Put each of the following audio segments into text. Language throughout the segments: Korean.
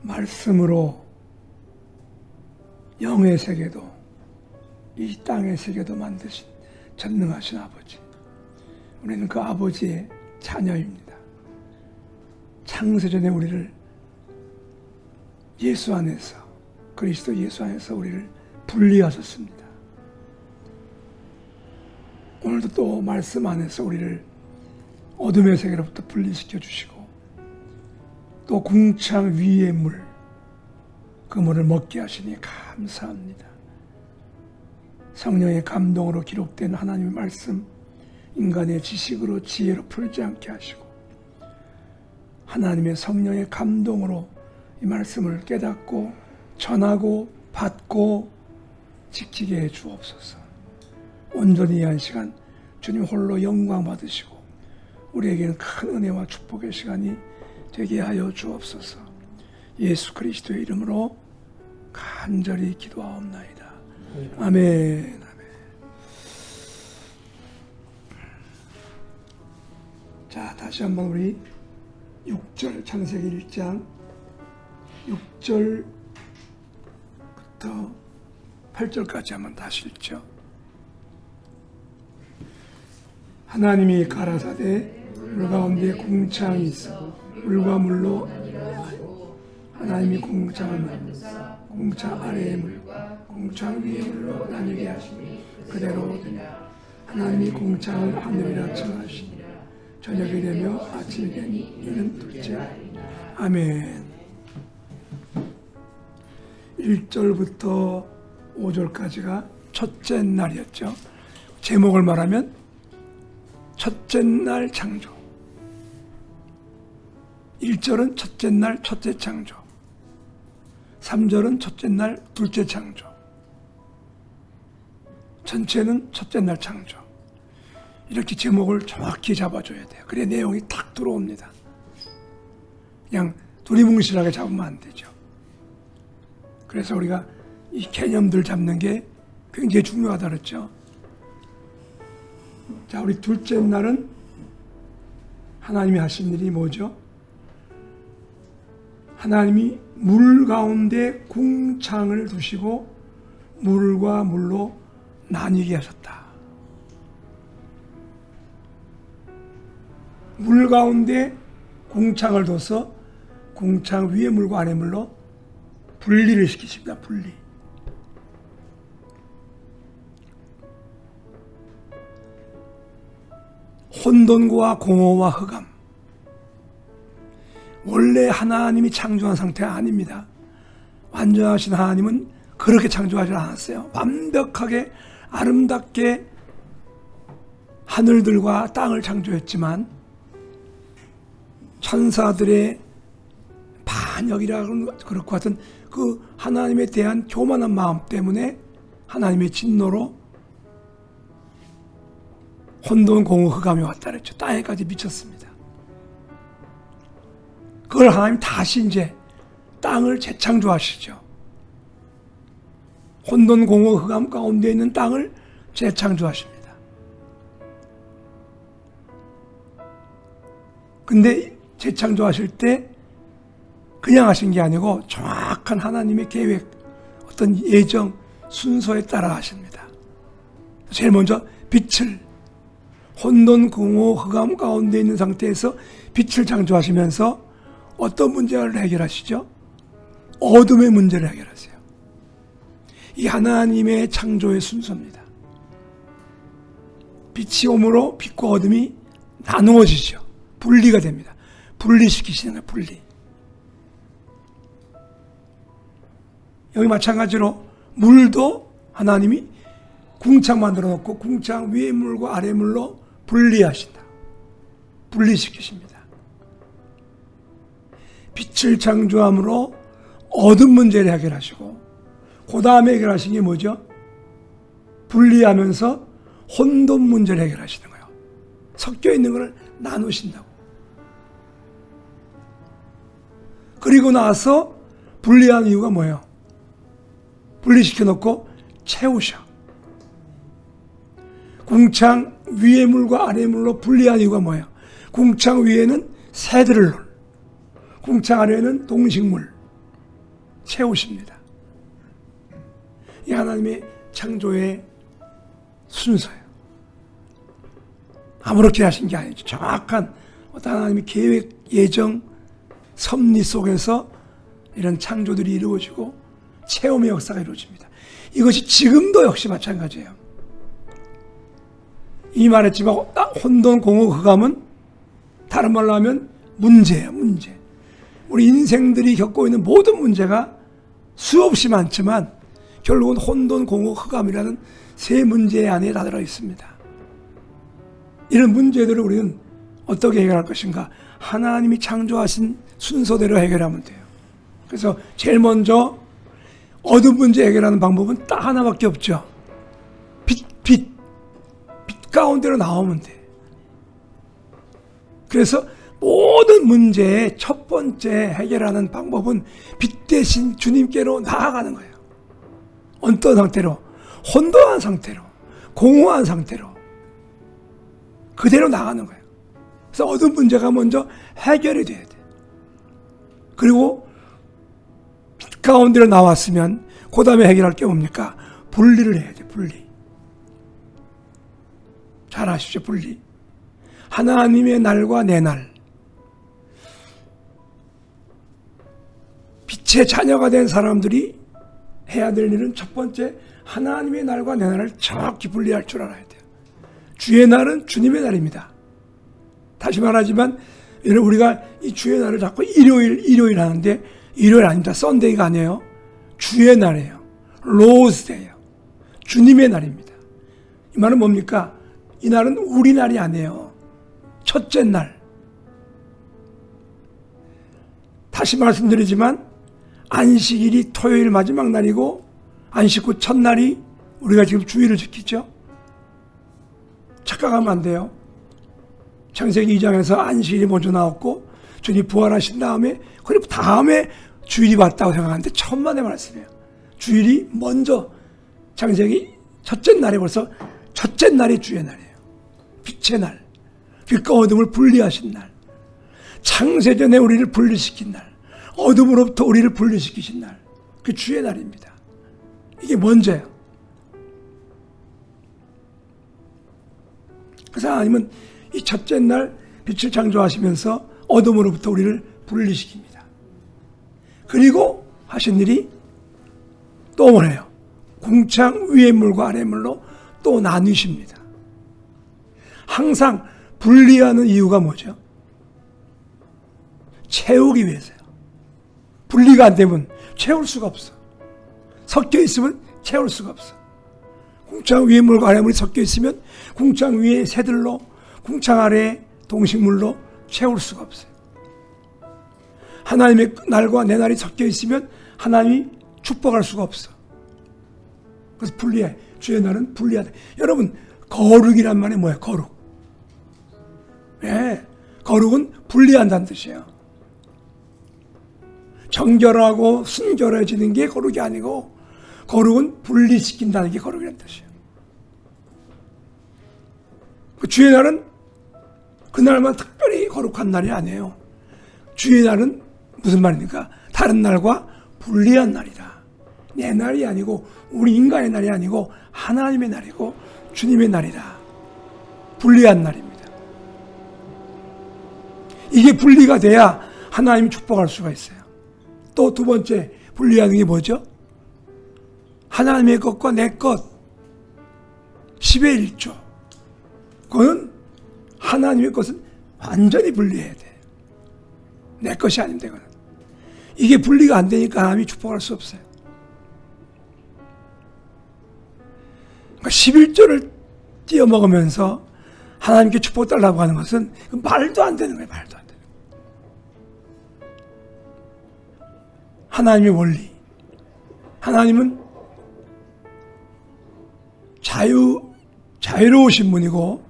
말씀으로 영의 세계도 이 땅의 세계도 만드신 전능하신 아버지, 우리는 그 아버지의 자녀입니다. 창세전에 우리를 예수 안에서, 그리스도 예수 안에서 우리를 분리하셨습니다. 오늘도 또 말씀 안에서 우리를 어둠의 세계로부터 분리시켜 주시고, 또 궁창 위의 물, 그 물을 먹게 하시니 감사합니다. 성령의 감동으로 기록된 하나님의 말씀, 인간의 지식으로 지혜로 풀지 않게 하시고, 하나님의 성령의 감동으로 이 말씀을 깨닫고 전하고 받고 지키게 해 주옵소서. 온전히 한 시간 주님 홀로 영광 받으시고 우리에게는 큰 은혜와 축복의 시간이 되게 하여 주옵소서. 예수 그리스도의 이름으로 간절히 기도하옵나이다. 아멘. 자, 다시 한번 우리 6절, 창세기 1장 6절부터 8절까지 한번 다시 읽죠. 하나님이 가라사대 물 가운데 궁창이 있어 물과 물로 하나님이 궁창을 만드사 궁창 아래의 물과 궁창 위의 물로 나뉘게 하시니 그대로 되냐. 하나님이 궁창을 하늘이라 칭하시니라. 저녁이 되며 아침이 되니 이는 둘째 날이니라. 아멘. 1절부터 5절까지가 첫째 날이었죠. 제목을 말하면 첫째 날 창조. 1절은 첫째 날 첫째 창조, 3절은 첫째 날 둘째 창조, 전체는 첫째 날 창조. 이렇게 제목을 정확히 잡아줘야 돼요. 그래야 내용이 탁 들어옵니다. 그냥 두리뭉실하게 잡으면 안 되죠. 그래서 우리가 이 개념들 잡는 게 굉장히 중요하다 그랬죠. 자, 우리 둘째 날은 하나님이 하신 일이 뭐죠? 하나님이 물 가운데 궁창을 두시고 물과 물로 나뉘게 하셨다. 물 가운데 궁창을 둬서 궁창 위의 물과 아래 물로 분리를 시키십니다. 분리. 혼돈과 공허와 흑암. 원래 하나님이 창조한 상태가 아닙니다. 완전하신 하나님은 그렇게 창조하지 않았어요. 완벽하게 아름답게 하늘들과 땅을 창조했지만 천사들의 반역이라 그렇고 하여튼 그 하나님에 대한 교만한 마음 때문에 하나님의 진노로 혼돈, 공허, 흑암이 왔다 그랬죠. 땅에까지 미쳤습니다. 그걸 하나님 다시 이제 땅을 재창조하시죠. 혼돈, 공허, 흑암 가운데 있는 땅을 재창조하십니다. 근데 재창조하실 때 그냥 하신 게 아니고 정확한 하나님의 계획, 어떤 예정, 순서에 따라 하십니다. 제일 먼저 빛을, 혼돈, 공허, 흑암 가운데 있는 상태에서 빛을 창조하시면서 어떤 문제를 해결하시죠? 어둠의 문제를 해결하세요. 이 하나님의 창조의 순서입니다. 빛이 오므로 빛과 어둠이 나누어지죠. 분리가 됩니다. 분리시키시는 거예요. 분리. 여기 마찬가지로 물도 하나님이 궁창 만들어 놓고 궁창 위의 물과 아래 물로 분리하신다. 분리시키십니다. 빛을 창조함으로 어둠 문제를 해결하시고 그 다음에 해결하신 게 뭐죠? 분리하면서 혼돈 문제를 해결하시는 거예요. 섞여 있는 것을 나누신다고. 그리고 나서 분리한 이유가 뭐예요? 분리시켜 놓고 채우셔. 궁창 위의 물과 아래의 물로 분리한 이유가 뭐예요? 궁창 위에는 새들을 놓을, 궁창 아래에는 동식물, 채우십니다. 이 하나님의 창조의 순서예요. 아무렇게 하신 게 아니죠. 정확한 어떤 하나님의 계획, 예정, 섭리 속에서 이런 창조들이 이루어지고 체험의 역사가 이루어집니다. 이것이 지금도 역시 마찬가지예요. 이 말했지만 혼돈, 공허, 흑암은 다른 말로 하면 문제예요. 문제. 우리 인생들이 겪고 있는 모든 문제가 수없이 많지만 결국은 혼돈, 공허, 흑암이라는 세 문제 안에 다 들어 있습니다. 이런 문제들을 우리는 어떻게 해결할 것인가? 하나님이 창조하신 순서대로 해결하면 돼요. 그래서 제일 먼저 어둠 문제 해결하는 방법은 딱 하나밖에 없죠. 빛 가운데로 나오면 돼. 그래서 모든 문제의 첫 번째 해결하는 방법은 빛 대신 주님께로 나아가는 거예요. 어떤 상태로? 혼돈한 상태로, 공허한 상태로 그대로 나가는 거예요. 그래서 어떤 문제가 먼저 해결이 돼야 돼. 그리고 빛 가운데로 나왔으면 그 다음에 해결할 게 뭡니까? 분리를 해야 돼. 분리. 잘 아시죠? 분리. 하나님의 날과 내 날. 빛의 자녀가 된 사람들이 해야 될 일은 첫 번째, 하나님의 날과 내 날을 정확히 분리할 줄 알아야 돼요. 주의 날은 주님의 날입니다. 다시 말하지만 우리가 이 주의 날을 자꾸 일요일 하는데 일요일 아닙니다. 썬데이가 아니에요. 주의 날이에요. 로스데이예요. 주님의 날입니다. 이 말은 뭡니까? 이 날은 우리 날이 아니에요. 첫째 날. 다시 말씀드리지만 안식일이 토요일 마지막 날이고 안식 후 첫날이 우리가 지금 주일을 지키죠. 착각하면 안 돼요. 창세기 2장에서 안식일이 먼저 나왔고 주님 부활하신 다음에 그리고 다음에 주일이 왔다고 생각하는데 천만의 말씀이에요. 주일이 먼저 창세기 첫째 날이 벌써 첫째 날이 주의 날이에요. 빛의 날. 빛과 어둠을 분리하신 날. 창세전에 우리를 분리시킨 날. 어둠으로부터 우리를 분리시키신 날. 그 주의 날입니다. 이게 먼저예요. 그래서 하나님은 이 첫째 날 빛을 창조하시면서 어둠으로부터 우리를 분리시킵니다. 그리고 하신 일이 또 뭐래요? 궁창 위의 물과 아래 물로 또 나뉘십니다. 항상 분리하는 이유가 뭐죠? 채우기 위해서요. 분리가 안 되면 채울 수가 없어. 섞여 있으면 채울 수가 없어. 궁창 위의 물과 아래 물이 섞여 있으면 궁창 위의 새들로, 궁창 아래의 동식물로 채울 수가 없어요. 하나님의 날과 내 날이 섞여 있으면 하나님이 축복할 수가 없어. 그래서 분리해. 주의 날은 분리하다. 여러분, 거룩이란 말이 뭐예요? 거룩. 네, 거룩은 분리한다는 뜻이에요. 정결하고 순결해지는 게 거룩이 아니고 거룩은 분리시킨다는 게 거룩이라는 뜻이에요. 그 주의 날은 그날만 특별히 거룩한 날이 아니에요. 주의 날은 무슨 말입니까? 다른 날과 분리한 날이다. 내 날이 아니고 우리 인간의 날이 아니고 하나님의 날이고 주님의 날이다. 분리한 날입니다. 이게 분리가 돼야 하나님이 축복할 수가 있어요. 또 두 번째 분리하는 게 뭐죠? 하나님의 것과 내 것 10의 1조. 그거는 하나님의 것은 완전히 분리해야 돼. 내 것이 아닌데 그거는. 이게 분리가 안 되니까 하나님이 축복할 수 없어요. 그러니까 11조를 띄어먹으면서 하나님께 축복달라고 하는 것은 말도 안 되는 거예요. 말도 안 되는 거예요. 하나님의 원리. 하나님은 자유로우신 분이고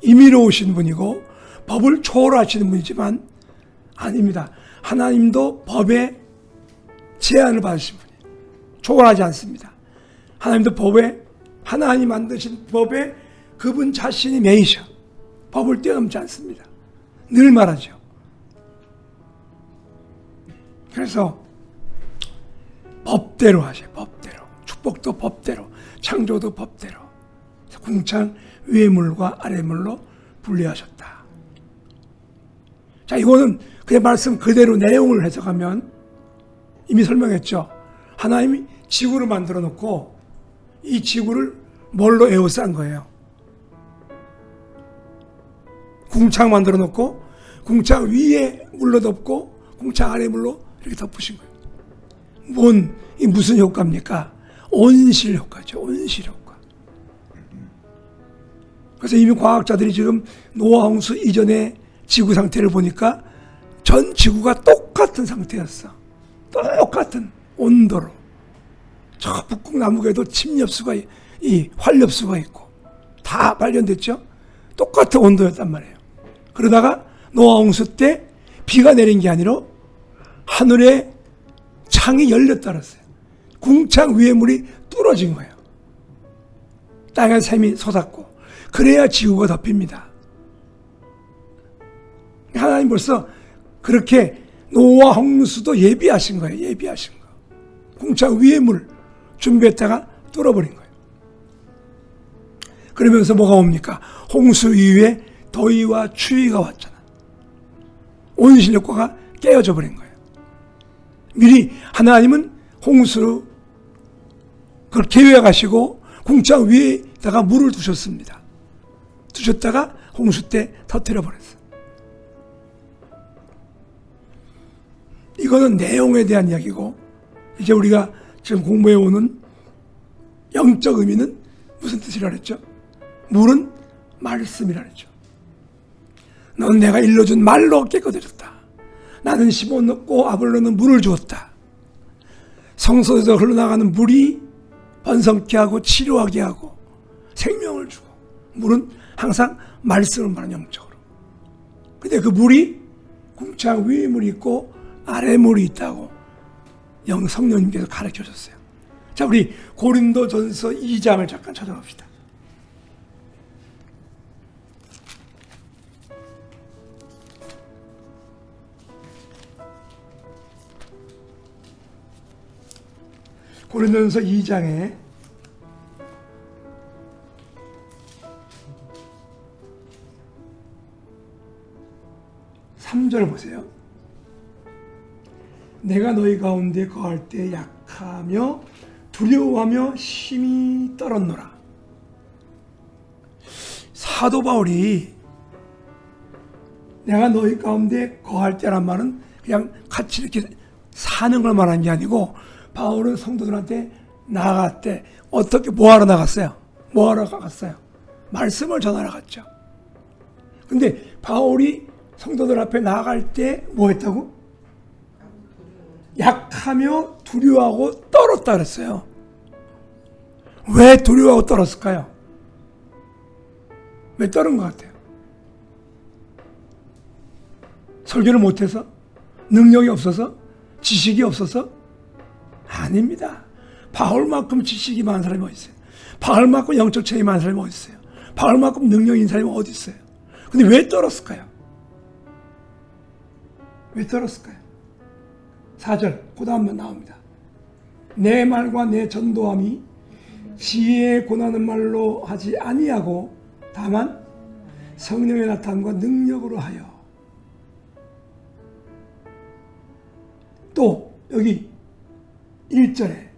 임의로우신 분이고 법을 초월하시는 분이지만 아닙니다. 하나님도 법에 제한을 받으신 분이에요. 초월하지 않습니다. 하나님도 법에 하나님이 만드신 법에 그분 자신이 매이셔. 법을 뛰어넘지 않습니다. 늘 말하죠. 그래서 법대로 하셔요. 법대로. 축복도 법대로, 창조도 법대로. 궁창 위의 물과 아래 물로 분리하셨다. 자, 이거는 그의 말씀 그대로 내용을 해석하면 이미 설명했죠. 하나님이 지구를 만들어 놓고 이 지구를 뭘로 에워싼 거예요? 궁창 만들어 놓고 궁창 위에 물로 덮고 궁창 아래 물로 이렇게 덮으신 거예요. 이 무슨 효과입니까? 온실 효과죠. 온실 효과. 그래서 이미 과학자들이 지금 노아 홍수 이전의 지구 상태를 보니까 전 지구가 똑같은 상태였어. 똑같은 온도로. 저 북극 남극에도 침엽수가, 이 활엽수가 있고 다 발견됐죠. 똑같은 온도였단 말이에요. 그러다가 노아 홍수 때 비가 내린 게 아니라 하늘에 창이 열렸다 그랬어요. 궁창 위에 물이 뚫어진 거예요. 땅에 샘이 솟았고 그래야 지구가 덮입니다. 하나님 벌써 그렇게 노아 홍수도 예비하신 거예요. 예비하신 거. 궁창 위에 물 준비했다가 뚫어버린 거예요. 그러면서 뭐가 옵니까? 홍수 이후에 더위와 추위가 왔잖아. 온실 효과가 깨어져 버린 거예요. 미리 하나님은 홍수 그걸 계획하시고 궁창 위에다가 물을 두셨습니다. 두셨다가 홍수 때 터뜨려 버렸어요. 이거는 내용에 대한 이야기고, 이제 우리가 지금 공부해 오는 영적 의미는 무슨 뜻이라 그랬죠? 물은 말씀이라 그랬죠. 넌 내가 일러준 말로 깨끗해졌다. 나는 시몬 넣고 아볼로는 물을 주었다. 성소에서 흘러나가는 물이 번성케 하고 치료하게 하고 생명을 주고, 물은 항상 말씀을 말하는 영적으로. 근데 그 물이 궁창 위에 물이 있고 아래 물이 있다고 성령님께서 가르쳐 줬어요. 자, 우리 고린도전서 2장을 잠깐 찾아봅시다. 고린도전서 2장에 3절 보세요. 내가 너희 가운데 거할 때 약하며 두려워하며 심히 떨었노라. 사도 바울이 내가 너희 가운데 거할 때란 말은 그냥 같이 이렇게 사는 걸 말하는 게 아니고, 바울은 성도들한테 나갔대. 어떻게, 뭐하러 나갔어요? 뭐하러 나갔어요? 말씀을 전하러 갔죠. 근데 바울이 성도들 앞에 나갈 때 뭐 했다고? 약하며 두려워하고 떨었다 그랬어요. 왜 두려워하고 떨었을까요? 왜 떨은 것 같아요? 설교를 못해서? 능력이 없어서? 지식이 없어서? 아닙니다. 바울만큼 지식이 많은 사람이 어디 있어요? 바울만큼 영적 체험이 많은 사람이 어디 있어요? 바울만큼 능력이 있는 사람이 어디 있어요? 근데 왜 떨었을까요? 왜 떨었을까요? 4절, 그 다음만 나옵니다. 내 말과 내 전도함이 지혜에 권하는 말로 하지 아니하고 다만 성령의 나타남과 능력으로 하여. 또 여기 1절에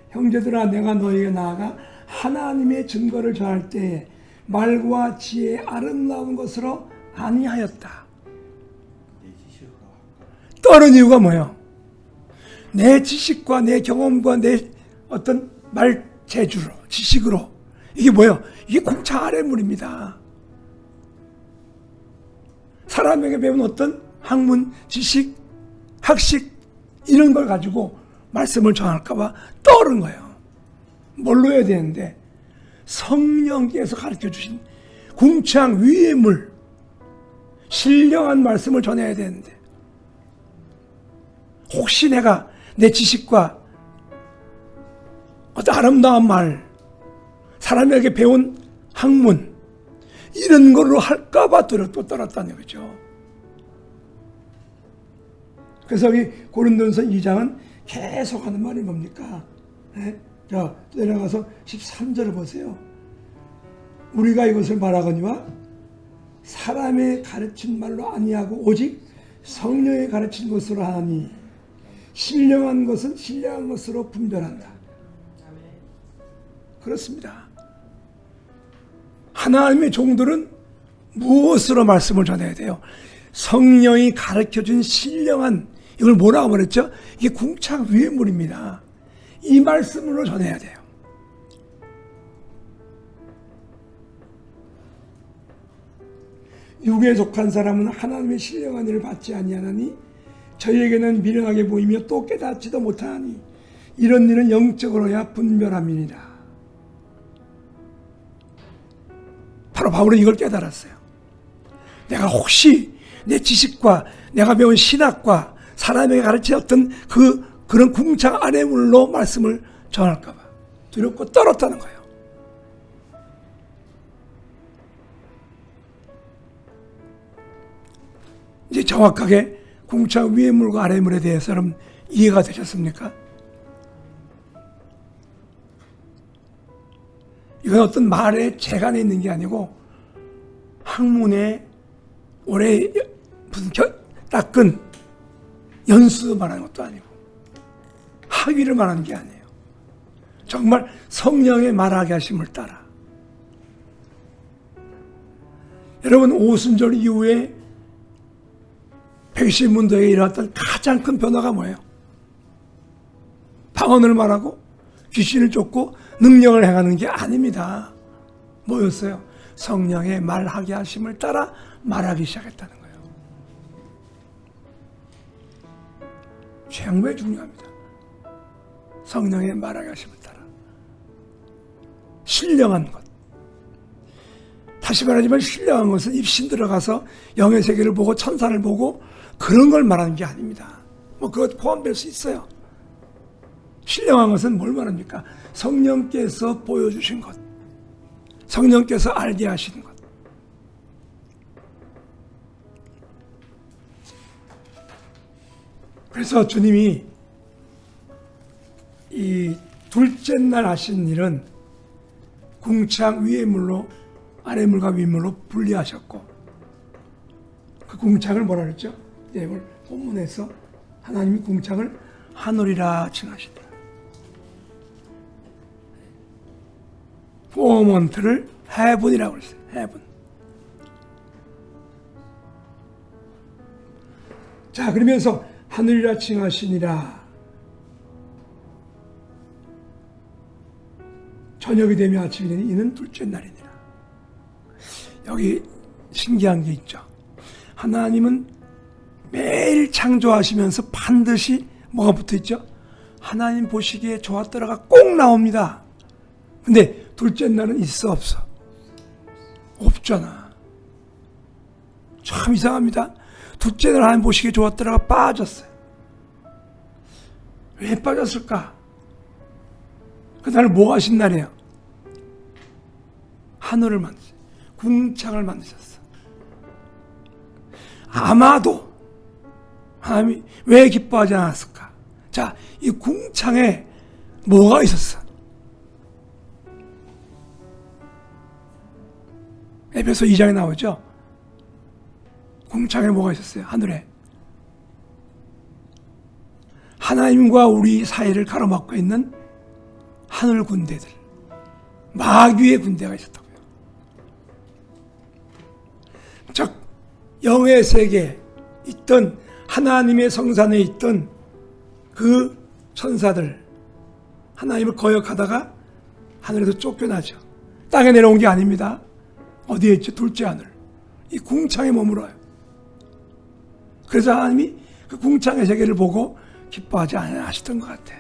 형제들아 내가 너희에게 나아가 하나님의 증거를 전할 때에 말과 지혜의 아름다운 것으로 아니하였다. 떨은 이유가 뭐예요? 내 지식과 내 경험과 내 어떤 말 재주로, 지식으로. 이게 뭐예요? 이게 궁창 아래물입니다. 사람에게 배운 어떤 학문, 지식, 학식 이런 걸 가지고 말씀을 전할까봐 떠오른 거예요. 뭘로 해야 되는데 성령께서 가르쳐 주신 궁창 위의 물, 신령한 말씀을 전해야 되는데, 혹시 내가 내 지식과 어떤 아름다운 말, 사람에게 배운 학문 이런 걸로 할까봐 또 떨었다는 거죠. 그래서 이 고린도전서 2장은 계속 하는 말이 뭡니까? 네? 자, 또 내려가서 13절을 보세요. 우리가 이것을 말하거니와 사람의 가르친 말로 아니하고 오직 성령의 가르친 것으로 하니 신령한 것은 신령한 것으로 분별한다. 그렇습니다. 하나님의 종들은 무엇으로 말씀을 전해야 돼요? 성령이 가르쳐준 신령한, 이걸 뭐라고 말했죠? 이게 궁창 위에물입니다. 이 말씀으로 전해야 돼요. 육에 속한 사람은 하나님의 신령한 일을 받지 아니하나니 저희에게는 미련하게 보이며 또 깨닫지도 못하니 이런 일은 영적으로야 분별함이니라. 바로 바울은 이걸 깨달았어요. 내가 혹시 내 지식과 내가 배운 신학과 사람에게 가르쳤던 그런 궁창 안의 물로 말씀을 전할까 봐 두렵고 떨었다는 거예요. 이제 정확하게 궁창 위의 물과 아래의 물에 대해서 여러분 이해가 되셨습니까? 이건 어떤 말의 재간에 있는 게 아니고 학문의 올해 무슨 닦은 연수 말하는 것도 아니고 학위를 말하는 게 아니에요. 정말 성령의 말하게 하심을 따라. 여러분 오순절 이후에 백신문도에 일어났던 가장 큰 변화가 뭐예요? 방언을 말하고 귀신을 쫓고 능력을 행하는 게 아닙니다. 뭐였어요? 성령의 말하게 하심을 따라 말하기 시작했다는 거예요. 정말 중요합니다. 성령의 말하게 하심을 따라 신령한 것. 다시 말하지만 신령한 것은 입신 들어가서 영의 세계를 보고 천사를 보고 그런 걸 말하는 게 아닙니다. 뭐 그것 포함될 수 있어요. 신령한 것은 뭘 말합니까? 성령께서 보여주신 것, 성령께서 알게 하시는 것. 그래서 주님이 이 둘째 날 하신 일은 궁창 위의 물로 아래 물과 윗물로 분리하셨고 그 궁창을 뭐라 그랬죠? 오늘 본문에서 하나님이 궁창을 하늘이라 칭하시더라. 포먼트를 해분이라고 그랬어요. 해분. 자, 그러면서 하늘이라 칭하시니라. 저녁이 되며 아침이 되니 이는 둘째 날이니라. 여기 신기한 게 있죠. 하나님은 매일 창조하시면서 반드시 뭐가 붙어있죠? 하나님 보시기에 좋았더라가 꼭 나옵니다. 근데 둘째 날은 있어 없어? 없잖아. 참 이상합니다. 둘째 날 하나님 보시기에 좋았더라가 빠졌어요. 왜 빠졌을까? 그날 뭐 하신 날이에요? 하늘을 만드셨어요. 궁창을 만드셨어. 아마도 하나님이 왜 기뻐하지 않았을까? 자, 이 궁창에 뭐가 있었어? 에베소 2장에 나오죠? 궁창에 뭐가 있었어요? 하늘에. 하나님과 우리 사이를 가로막고 있는 하늘 군대들, 마귀의 군대가 있었다고요. 즉 영의 세계에 있던 하나님의 성산에 있던 그 천사들, 하나님을 거역하다가 하늘에서 쫓겨나죠. 땅에 내려온 게 아닙니다. 어디에 있죠? 둘째 하늘. 이 궁창에 머물어요. 그래서 하나님이 그 궁창의 세계를 보고 기뻐하지 않으시던 것 같아.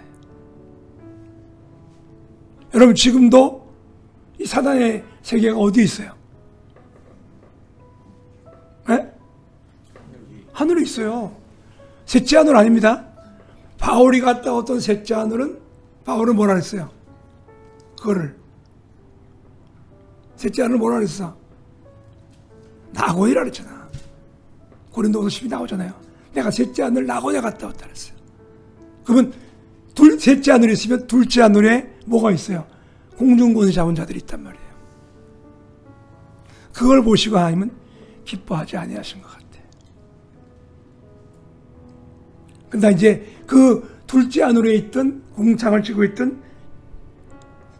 여러분 지금도 이 사단의 세계가 어디 있어요? 네? 하늘에 있어요. 셋째 하늘 아닙니다. 바울이 갔다 왔던 셋째 하늘은 바울은 뭐라 그랬어요? 그거를 셋째 하늘 뭐라 그랬어? 나고이라 그랬잖아. 고린도후서 10이 나오잖아요. 내가 셋째 하늘 나고야 갔다 왔다 그랬어요. 그러면 셋째 하늘에 있으면 둘째 하늘에 뭐가 있어요? 공중권세 잡은 자들이 있단 말이에요. 그걸 보시고 하나님은 기뻐하지 아니하신 것 같아요. 그러나 이제 그 둘째 하늘에 있던 공창을 쥐고 있던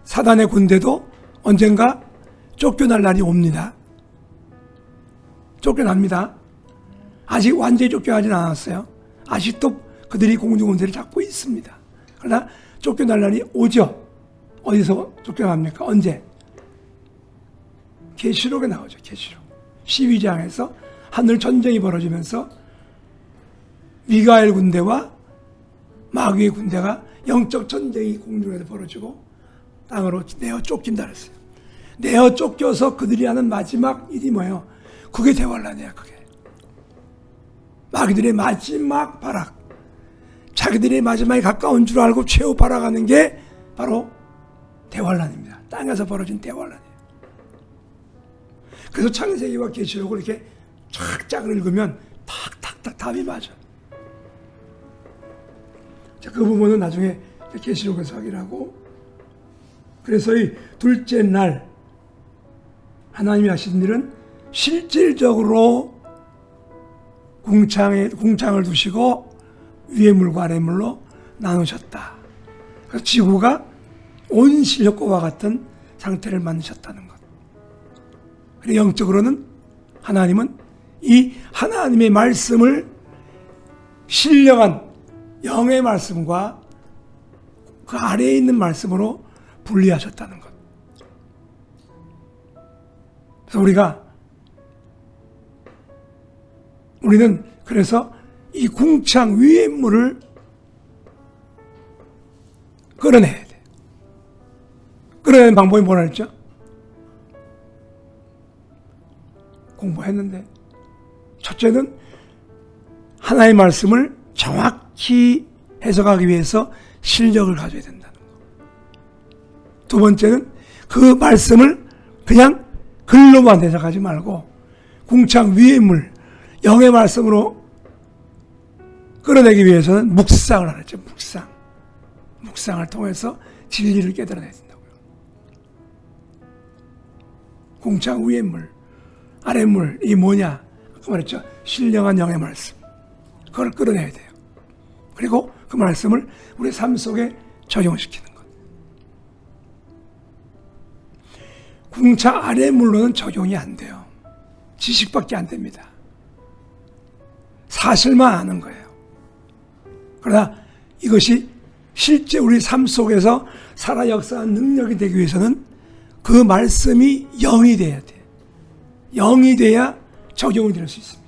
사단의 군대도 언젠가 쫓겨날 날이 옵니다. 쫓겨납니다. 아직 완전히 쫓겨나진 않았어요. 아직도 그들이 공중권세를 잡고 있습니다. 그러나 쫓겨날 날이 오죠. 어디서 쫓겨납니까? 언제? 계시록에 나오죠. 계시록 12장에서 하늘 전쟁이 벌어지면서 미가엘 군대와 마귀의 군대가 영적 전쟁이 공중에서 벌어지고 땅으로 내어 쫓긴다 그랬어요. 내어 쫓겨서 그들이 하는 마지막 일이 뭐예요? 그게 대환란이야. 그게 마귀들의 마지막 발악, 자기들의 마지막에 가까운 줄 알고 최후 발악하는 게 바로 대환란입니다. 땅에서 벌어진 대환란이에요. 그래서 창세기와 계시록을 이렇게 쫙쫙 읽으면 탁탁탁 답이 맞아. 자, 그 부분은 나중에 계시록에서 하기로 하고, 그래서 이 둘째 날 하나님이 하신 일은 실질적으로 궁창을 두시고 위의 물과 아래 물로 나누셨다. 그래서 지구가 온실효과와 같은 상태를 만드셨다는 것. 그리고 영적으로는 하나님은 이 하나님의 말씀을 신령한 영의 말씀과 그 아래에 있는 말씀으로 분리하셨다는 것. 그래서 우리는 그래서 이 궁창 위의 물을 끌어내야 돼. 끌어내는 방법이 뭐라 했죠? 공부했는데 첫째는 하나님의 말씀을 정확히 해석하기 위해서 실력을 가져야 된다는 거. 두 번째는 그 말씀을 그냥 글로만 해석하지 말고 궁창 위의 물, 영의 말씀으로 끌어내기 위해서는 묵상을 하죠. 묵상을 통해서 진리를 깨달아내야 된다고요. 궁창 위의 물, 아래 물이 뭐냐? 아까 말했죠. 신령한 영의 말씀. 그걸 끌어내야 돼요. 그리고 그 말씀을 우리 삶 속에 적용시키는 것. 궁창 아래 물로는 적용이 안 돼요. 지식밖에 안 됩니다. 사실만 아는 거예요. 그러나 이것이 실제 우리 삶 속에서 살아 역사한 능력이 되기 위해서는 그 말씀이 영이 돼야 돼요. 영이 돼야 적용이 될 수 있습니다.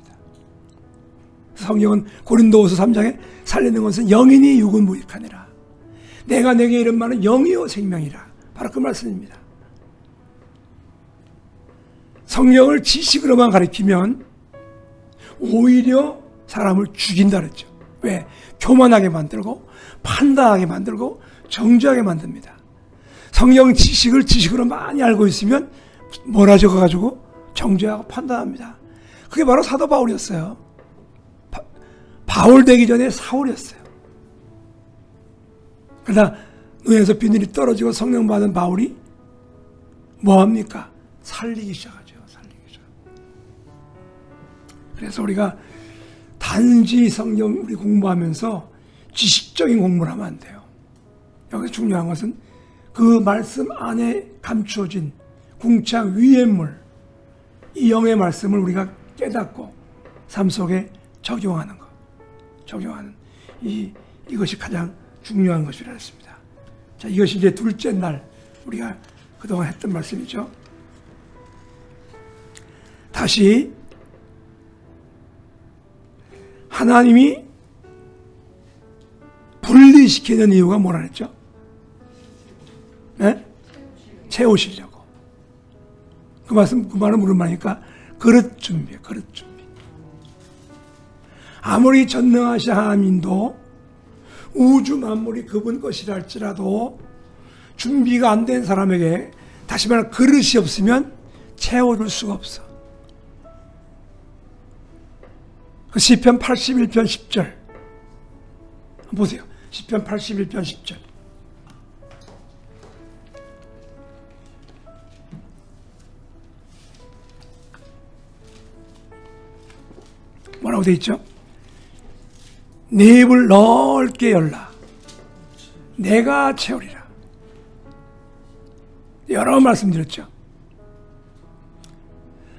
성경은 고린도후서 3장에 살리는 것은 영이니 육은 무익하니라. 내가 내게 이런 말은 영이요 생명이라. 바로 그 말씀입니다. 성경을 지식으로만 가르치면 오히려 사람을 죽인다 그랬죠. 왜? 교만하게 만들고 판단하게 만들고 정죄하게 만듭니다. 성경 지식을 지식으로 많이 알고 있으면 뭐라 적어가지고 정죄하고 판단합니다. 그게 바로 사도 바울이었어요. 바울 되기 전에 사울이었어요. 그러나 눈에서 비늘이 떨어지고 성령 받은 바울이 뭐합니까? 살리기 시작하죠. 살리기 시작. 그래서 우리가 단지 성경 우리 공부하면서 지식적인 공부를 하면 안 돼요. 여기서 중요한 것은 그 말씀 안에 감추어진 궁창 위의 물, 이 영의 말씀을 우리가 깨닫고 삶 속에 적용하는 것. 적용하는 이것이 가장 중요한 것이라 했습니다. 자, 이것이 이제 둘째 날 우리가 그동안 했던 말씀이죠. 다시 하나님이 분리시키는 이유가 뭐라 했죠? 네? 채우시려고. 그 말은 무슨 말입니까? 그릇 준비, 그릇 준비. 아무리 전능하신 하나님도 우주 만물이 그분 것이라 할지라도 준비가 안 된 사람에게 다시 말해 그릇이 없으면 채워줄 수가 없어. 그 시편 81편 10절 보세요. 시편 81편 10절. 뭐라고 돼 있죠? 네 입을 넓게 열라. 내가 채우리라. 여러 번 말씀드렸죠.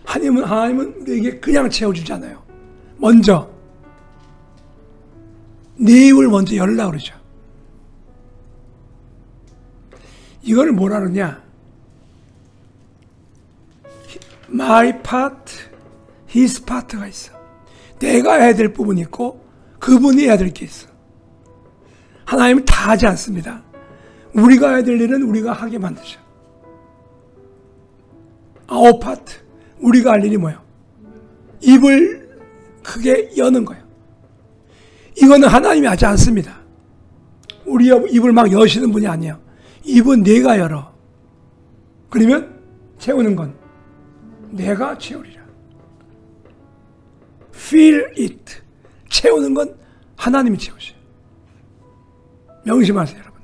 하나님은 우리에게 그냥 채워주잖아요. 먼저 네 입을 먼저 열라 그러죠. 이걸 뭐라 그러냐? My part, His part가 있어. 내가 해야 될 부분이 있고 그분이 해야 될 게 있어. 하나님은 다 하지 않습니다. 우리가 해야 될 일은 우리가 하게 만드죠. Our part, 우리가 할 일이 뭐예요? 입을 크게 여는 거예요. 이거는 하나님이 하지 않습니다. 우리 입을 막 여시는 분이 아니에요. 입은 내가 열어. 그러면 채우는 건 내가 채우리라. Fill it. 채우는 건 하나님이 채우셔요. 명심하세요, 여러분.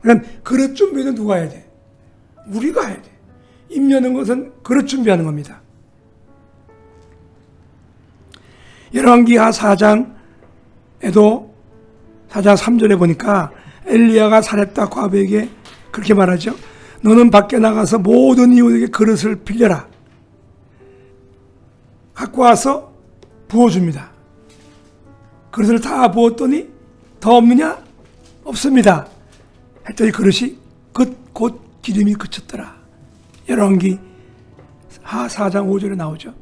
그럼 그릇 준비는 누가 해야 돼? 우리가 해야 돼. 입 여는 것은 그릇 준비하는 겁니다. 열왕기하 4장에도 4장 3절에 보니까 엘리야가 사렙다 과부에게 그렇게 말하죠. 너는 밖에 나가서 모든 이웃에게 그릇을 빌려라. 갖고 와서 부어줍니다. 그릇을 다 부었더니 더 없느냐? 없습니다. 했더니 그릇이 곧 기름이 그쳤더라. 열왕기 4장 5절에 나오죠.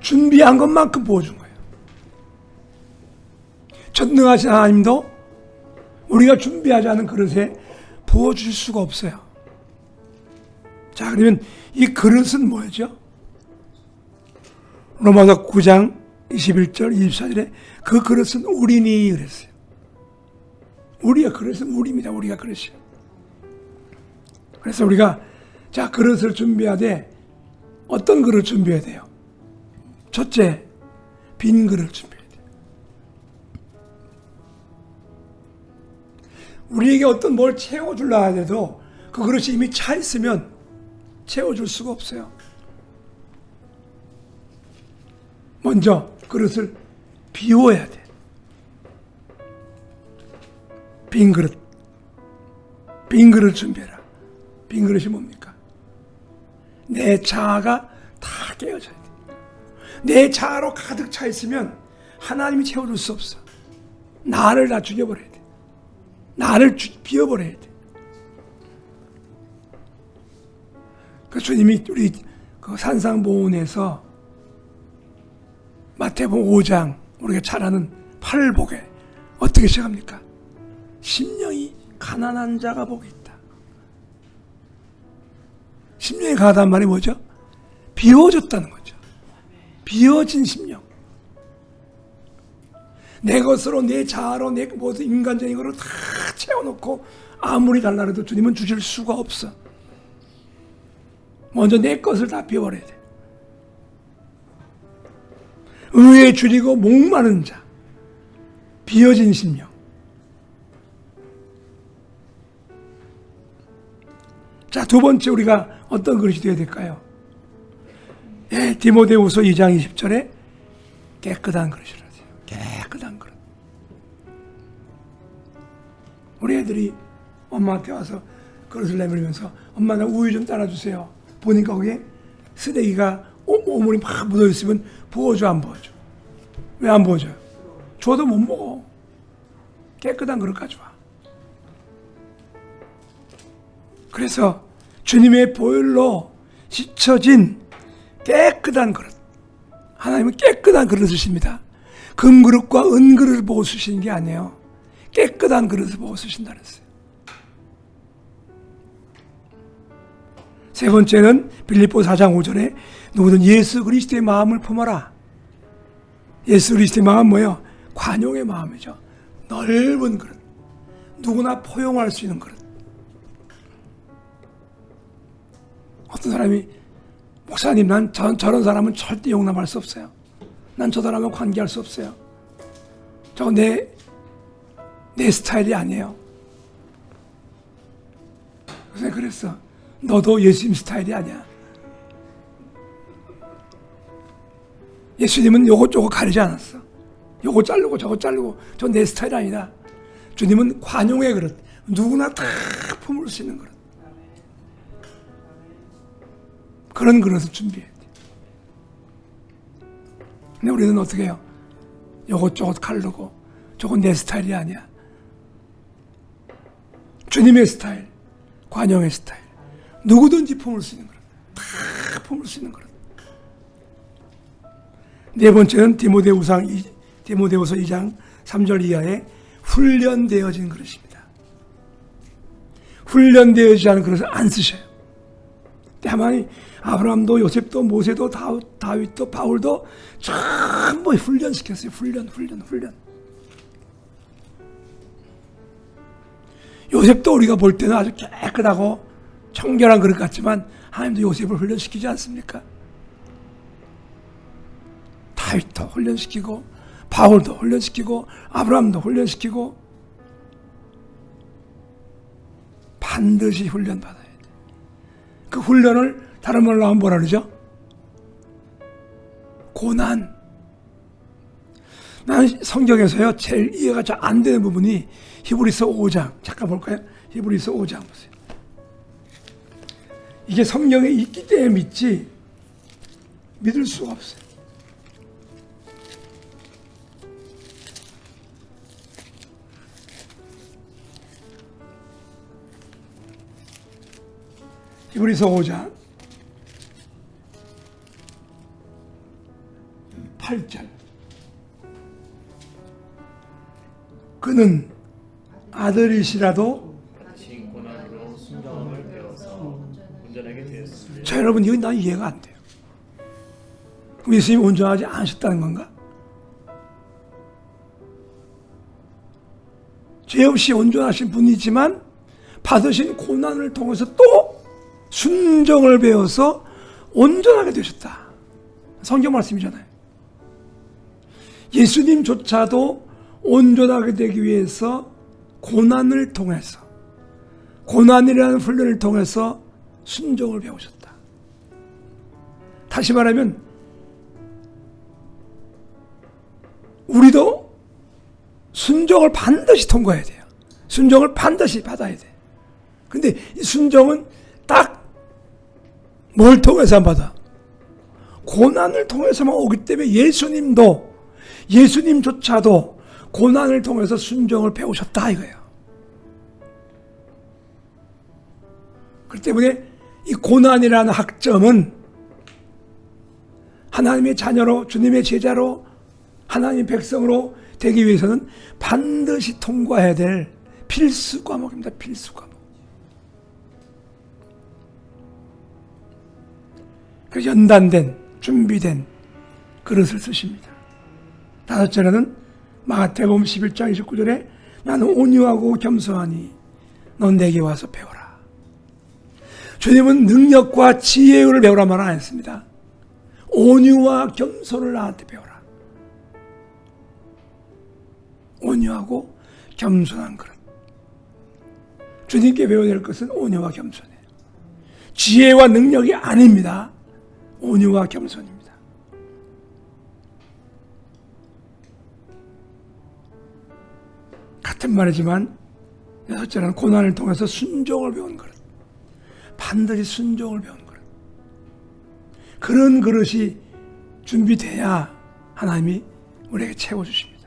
준비한 것만큼 부어준 거예요. 전능하신 하나님도 우리가 준비하지 않은 그릇에 부어줄 수가 없어요. 자, 그러면 이 그릇은 뭐죠? 로마서 9장 21절 24절에 그 그릇은 우리니 그랬어요. 우리의 그릇은 우리입니다. 우리가 그릇이요. 그래서 우리가 자 그릇을 준비하되 어떤 그릇을 준비해야 돼요? 첫째, 빈 그릇을 준비해야 돼요. 우리에게 어떤 뭘 채워주려 하더라도 그 그릇이 이미 차 있으면 채워줄 수가 없어요. 먼저 그릇을 비워야 돼. 빈 그릇. 빈 그릇을 준비해라. 빈 그릇이 뭡니까? 내 자아가 다 깨어져야 돼. 내 자아로 가득 차 있으면 하나님이 채워줄 수 없어. 나를 다 죽여버려야 돼. 나를 비워버려야 돼. 그 주님이 우리 그 산상보훈에서 마태복음 5장 우리가 잘 아는 팔복에 어떻게 시작합니까? 심령이 가난한 자가 복이 있다. 심령이 가난한 말이 뭐죠? 비워졌다는 거죠. 비워진 심령. 내 것으로 내 자아로 내 모든 인간적인 것을 다 채워놓고 아무리 달라 해도 주님은 주실 수가 없어. 먼저 내 것을 다 비워버려야 돼. 의에 줄이고 목마른 자, 비어진 심령. 자, 두 번째 우리가 어떤 그릇이 되어야 될까요? 예, 디모데후서 2장 20절에 깨끗한 그릇이라 돼요. 깨끗한 그릇. 우리 애들이 엄마한테 와서 그릇을 내밀면서 엄마 나 우유 좀 따라주세요. 보니까 거기에 쓰레기가 오물이 막 묻어있으면 부어줘 안 부어줘? 왜 안 부어줘요? 줘도 못 먹어. 깨끗한 그릇 가져와. 그래서 주님의 보혈로 씻혀진 깨끗한 그릇. 하나님은 깨끗한 그릇을 쓰십니다. 금그릇과 은그릇을 보고 쓰시는 게 아니에요. 깨끗한 그릇을 보고 쓰신다 그랬어요. 세 번째는 빌립보 4장 5절에 누구든 예수 그리스도의 마음을 품어라. 예수 그리스도의 마음은 뭐예요? 관용의 마음이죠. 넓은 그릇. 누구나 포용할 수 있는 그릇. 어떤 사람이 목사님 난 저런 사람은 절대 용납할 수 없어요. 난 저 사람하고 관계할 수 없어요. 저거 내 스타일이 아니에요. 그래서 그랬어. 너도 예수님 스타일이 아니야. 예수님은 요거 저거 가리지 않았어. 요거 자르고 저거 자르고 저 내 스타일 아니다. 주님은 관용의 그릇, 누구나 다 품을 수 있는 그릇. 그런 그릇을 준비해야 돼. 근데 우리는 어떻게 해요? 요것 저것 가르고 저건 내 스타일이 아니야. 주님의 스타일, 관용의 스타일, 누구든지 품을 수 있는 그릇, 다 품을 수 있는 그릇. 네 번째는 디모데후서 2장 3절 이하에 훈련되어진 그릇입니다. 훈련되어지지 않은 그릇을 안 쓰셔요. 다만 아브라함도 요셉도 모세도 다윗도 바울도 전부 훈련시켰어요. 훈련. 요셉도 우리가 볼 때는 아주 깨끗하고 청결한 그릇 같지만 하나님도 요셉을 훈련시키지 않습니까? 다윗도 훈련시키고 바울도 훈련시키고 아브라함도 훈련시키고 반드시 훈련받아야 돼. 그 훈련을 다른 말로 하면 뭐라 그러죠? 고난. 나는 성경에서요 제일 이해가 잘 안 되는 부분이 히브리서 5장. 잠깐 볼까요? 히브리서 5장 보세요. 이게 성경에 있기 때문에 믿지 믿을 수가 없어요. 히브리서 5장 8절. 그는 아들이시라도 고난으로 순종을 배워서 온전하게 되었습니다. 자, 여러분 이건 난 이해가 안 돼요. 그럼 예수님이 온전하지 않으셨다는 건가? 죄 없이 온전하신 분이지만 받으신 고난을 통해서 또 순종을 배워서 온전하게 되셨다. 성경 말씀이잖아요. 예수님조차도 온전하게 되기 위해서 고난을 통해서, 고난이라는 훈련을 통해서 순종을 배우셨다. 다시 말하면 우리도 순종을 반드시 통과해야 돼요. 순종을 반드시 받아야 돼. 근데 이 순종은 딱 뭘 통해서만 받아? 고난을 통해서만 오기 때문에 예수님조차도 고난을 통해서 순종을 배우셨다 이거예요. 그렇기 때문에 이 고난이라는 학점은 하나님의 자녀로, 주님의 제자로, 하나님의 백성으로 되기 위해서는 반드시 통과해야 될 필수 과목입니다. 필수 과목. 그래서 연단된, 준비된 그릇을 쓰십니다. 다섯째는 마태복음 11장 29절에 나는 온유하고 겸손하니 넌 내게 와서 배워라. 주님은 능력과 지혜를 배우라 말 안 했습니다. 온유와 겸손을 나한테 배워라. 온유하고 겸손한 그릇. 주님께 배워야 될 것은 온유와 겸손이에요. 지혜와 능력이 아닙니다. 온유와 겸손입니다. 같은 말이지만 여섯째는 고난을 통해서 순종을 배운 그릇. 반드시 순종을 배운 그릇. 그런 그릇이 준비돼야 하나님이 우리에게 채워주십니다.